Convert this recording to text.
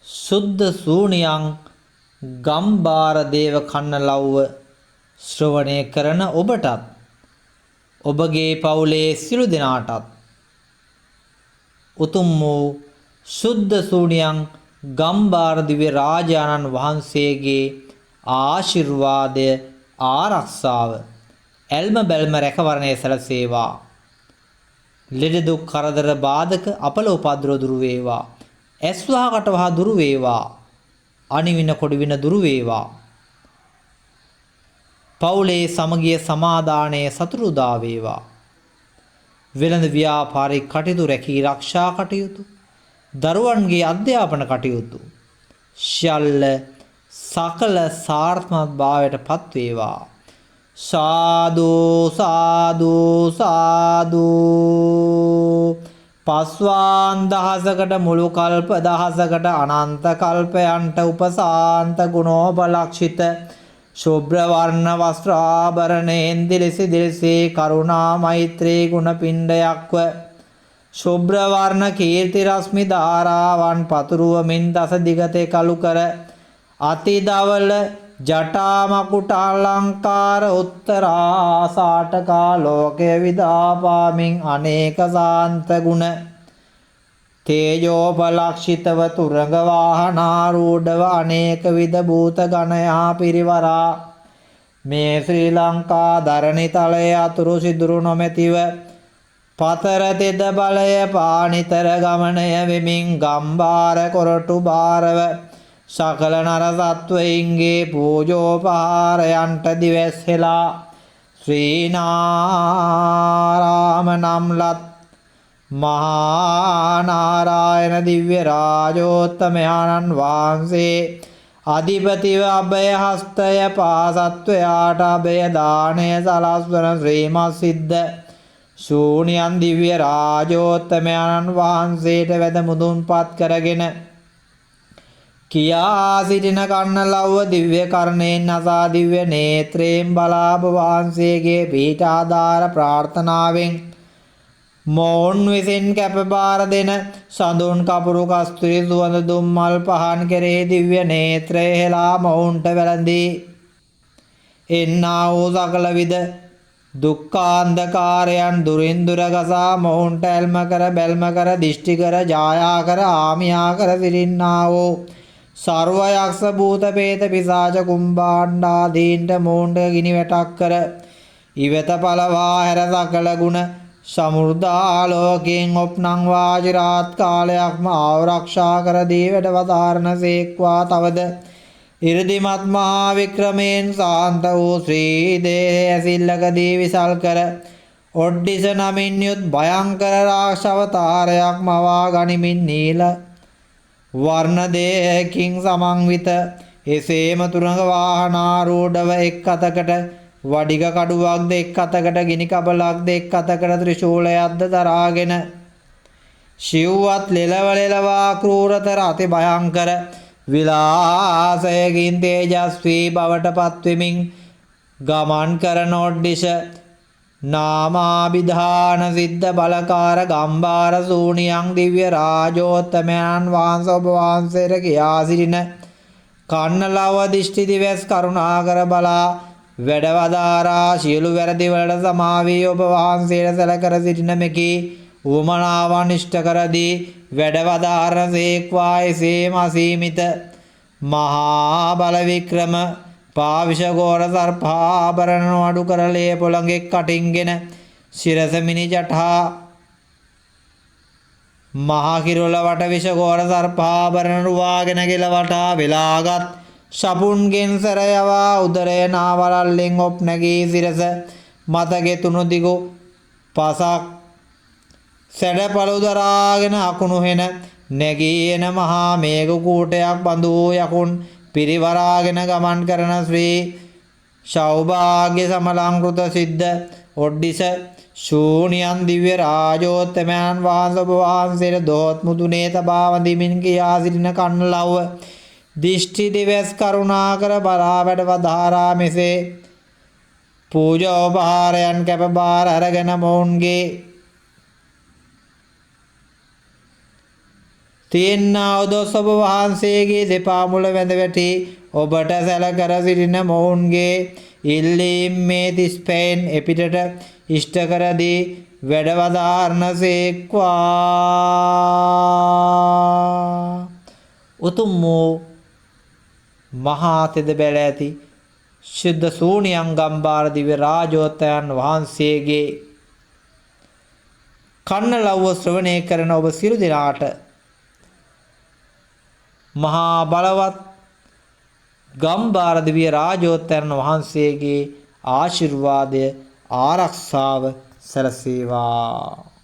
සුද්ධ සූනියං ගම්බාර දේව කන්නලව්ව ශ්‍රවණය කරන ඔබටත් ඔබගේ පවුලේ සිළු දෙනාටත් උතුම් වූ සුද්ධ සූනියං ගම්බාර දිව්‍ය රාජානන් වහන්සේගේ ආශිර්වාදය ආරක්ෂාව එල්ම බැල්ම රැකවරණය සැලසේවා. ලෙඩ දුක් කරදර බාධක අපල උපද්‍රව දුරු වේවා. ඇස් වහ කට වහ දුරු වේවා. අනිවින කොඩි වින දුරු වේවා. පවුලේ සමගිය සමාදානයේ සතුරු උදා වේවා. වෙළඳ ව්‍යාපාරික කටයුතු රැකී ආරක්ෂා කටයුතු දරුවන්ගේ අධ්‍යාපන කටයුතු ශල්ල සකල සාර්ථකමත් භාවයට පත් වේවා. සාදු සාදු සාදු. පස්වාන් දහසකට මුළු කල්ප දහසකට අනන්ත කල්පයන්ට උපසාන්ත ගුණෝපලක්ෂිත ශුභ්‍ර වර්ණ වස්ත්‍රාභරණයෙන් දිලිසි දිලිසි කරුණා මෛත්‍රී ගුණ පිණ්ඩයක්ව ශුභ්‍ර වර්ණ කීර්ති රශ්මි ධාරාවන් පතුරුවමින් දස දිගතේ කලු කර අති දවල ජටා මකුට අලංකාර උත්තරා සාටකා ලෝකය විදාපාමින් අනේක සාන්ත ගුණ තේජෝපලක්ෂිතව තුරඟ වාහනාරූಢව අනේක විද භූත ගණයා පිරිවරා මේ ශ්‍රී ලංකා ධරණි තලයේ අතුරු සිදුරු නොමැතිව පතර තෙද බලය පානිතර ගමනය වෙමින් ගම්බාර කොරටු බාරව සකල නර සත්වයින්ගේ පූජෝපහාරයන්ට දිවැස්සෙලා ශ්‍රීනාරාම නම්ලත් මහා නාරායන දිව්‍ය රාජෝත්තමයාණන් වහන්සේ අධිපතිව අභය හස්තය පාසත්වයාට අභය දානය සලස්වන ශ්‍රීමත් සිද්ධ ශූනියන් දිව්‍ය රාජෝත්තමයාණන් වහන්සේට වැද මුදුන්පත් කරගෙන කියා සිටින කන්නලව්ව දිව්‍ය කරණයෙන් අසා දිව්‍ය නේත්‍රයෙන් බලාප වහන්සේගේ පීඨ ආධාර ප්‍රාර්ථනාවෙන් මොවුන් විසින් කැපබාර දෙන සඳුන් කපුරු කස්තුරි සුවඳ දුම්මල් පහන් කෙරෙහි දිව්‍ය නේත්‍රය හෙලා මොවුන්ට වැළඳී එන්නා වූ සකල විද දුක්ඛාන්ධකාරයන් දුරින් දුර ගසා මොවුන්ට ඇල්ම කර බැල්ම කර දිෂ්ටි කර ජායා කර ආමියා කර සිටින්නා වූ සර්ව යක්ෂ භූත පේත පිසාච කුම්භාණ්ඩාදීන්ට මොවුන්ට ගිනි වැටක් කර ඉවත පළවා හැර සකල ගුණ සමුර්ධාලෝකයෙන් ඔප්නං වාජිරාත් කාලයක්ම ආරක්ෂා කර දීවට වදාරණ සේක්වා. තවද ඉරදිමත් මහා වික්‍රමයෙන් සාන්ත වූ ශ්‍රී දේහ ඇසිල්ලකදී විසල් කර ඔඩ්ඩිස නමින් යුත් භයංකර රාක්ෂවතාරයක් මවා ගනිමින් නීල වර්ණ දේහකින් සමන්විත එසේම තුරඟ වාහනාරූಢව එක් අතකට වඩිග කඩුවක්ද එක් අතකට ගිනි කබලක්ද එක් අතකට ත්‍රිශූලයක්ද දරාගෙන ශිව්වත් ලෙලවා ක්‍රූරතර අති භයංකර විලාසයකින් තේජස්වී බවට පත්වෙමින් ගමන් කරන ඔඩ්ඩිස නාමාභිධාන සිද්ධ බලකාර ගම්බාර සූනියං දිව්‍ය රාජෝත්තමයන් වහන්සේ ඔබ වහන්සේට කියා සිටින කන්නලව්ව දිෂ්ටි දිවස් කරුණාකර බලා වැඩවදාරා සියලු වැරදි වලට සමාවී ඔබ වහන්සේට සැලකර සිටින මෙකි උවමනාවන් ඉෂ්ට කරදී වැඩවදාරණ සේක්වා. එසේම අසීමිත මහා බල වික්‍රම පාවිෂගෝර සර්පාභරණ අඩු කරලේ පොළඟෙක් කටින්ගෙන සිරස මිනි ජටා මහා කිරුල වට විෂගෝර සර්පාභරණ රුවාගෙන ගෙල වටා වෙලාගත් ශපුන්ගෙන් සැර යවා උදරය නාවලල්ලෙන් ඔප් නැගී සිරස මතගෙතුණු දිගු පසක් සැඩ පළු දරාගෙන අකුණු හෙන නැගී එන මහා මේඝ කූටයක් බඳු යකුන් පිරිවරාගෙන ගමන් කරන ශ්‍රී සෞභාග්‍ය සමලංකෘත සිද්ධ ඔඩ්ඩිස ශූනියන් දිව්‍ය රාජෝත්තමයන් වහන්සේ ඔබ වහන්සේට දොහොත් මුදුනේ තබා වඳිමින් කියා සිටින කන්නලව්ව දිෂ්ටි දිවස් කරුණාකර බලා වැඩ වදාරා මෙසේ පූජෝපහාරයන් කැප බාර අරගෙන මොවුන්ගේ තියෙන්නා උදොස් ඔබ වහන්සේගේ දෙපා මුල වැඳ වැටි ඔබට සැල කර සිටින මොවුන්ගේ ඉල්ලීම් මේ තිස්පෙන් එපිටට ඉෂ්ට කර දී වැඩවදාරණසේක්වා. උතුම් වූ මහා තෙද බැල ඇති ශුද්ධ ශූන්‍යං ගම්බාර දිව්‍ය රාජෝත්තයන් වහන්සේගේ කන්න ලව්ව ශ්‍රවණය කරන ඔබ සියලු දෙනාට මහා බලවත් ගම්බාර දිව්‍ය රාජෝත්තයන් වහන්සේගේ ආශිර්වාදය ආරක්ෂාව සැලසේවා.